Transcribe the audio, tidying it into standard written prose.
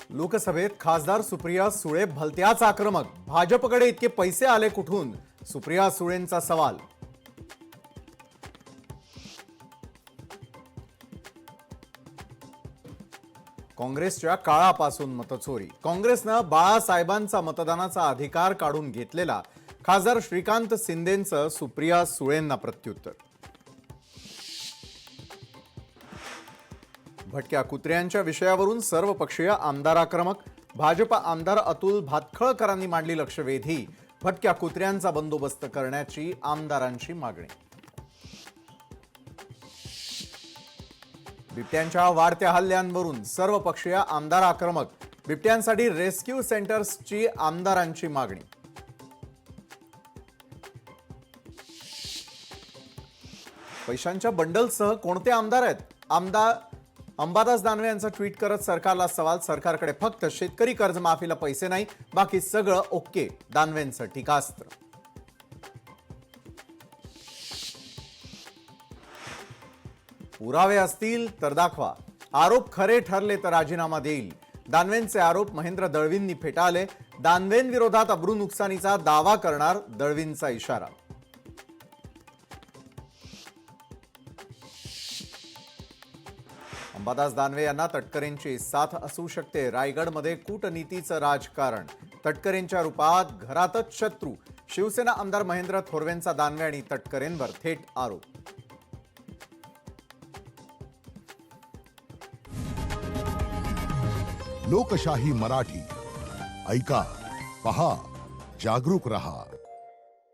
लोकसभेत खासदार सुप्रिया सुळे भलत्याच आक्रमक. भाजपकडे इतके पैसे आले कुठून? सुप्रिया सुळेंचा सवाल. काँग्रेसच्या काळापासून मतचोरी. काँग्रेसनं बाळासाहेबांचा मतदानाचा अधिकार काढून घेतलेला खासदार श्रीकांत शिंदेंचं सुप्रिया सुळेंना प्रत्युत्तर. भटक्या कुत्र्यांच्या विषयावरून सर्वपक्षीय आमदार आक्रमक. भाजप आमदार अतुल भातखळकरांनी मांडली लक्षवेधी. भटक्या कुत्र्यांचा बंदोबस्त करण्याची आमदारांची मागणी. बिबट्यांच्या वाढत्या हल्ल्यांवरून सर्वपक्षीय आमदार आक्रमक. बिबट्यांसाठी रेस्क्यू सेंटर्सची आमदारांची मागणी. पैशांच्या बंडलसह कोणते आमदार आहेत? आमदार अंबादास दानवे यांचा ट्विट करत सरकारला सवाल. सरकारकडे फक्त शेतकरी कर्जमाफीला पैसे नाही, बाकी सगळं ओके. दानवेंचं टीकास्त्र. पुरावे असतील तर दाखवा. आरोप खरे ठरले तर राजीनामा देईल. दानवेंचे आरोप महेंद्र दळवींनी फेटाळले. दानवेंविरोधात अब्रू नुकसानीचा दावा करणार दळवींचा इशारा. अंबादास दानवे यांना तटकरेंची साथ असू शकते. रायगडमध्ये कूटनीतीचं राजकारण. तटकरेंच्या रूपात घरातच शत्रू. शिवसेना आमदार महेंद्र थोरवेंचा दानवे आणि तटकरेंवर थेट आरोप. लोकशाही मराठी ऐका, पहा, जागरूक रहा.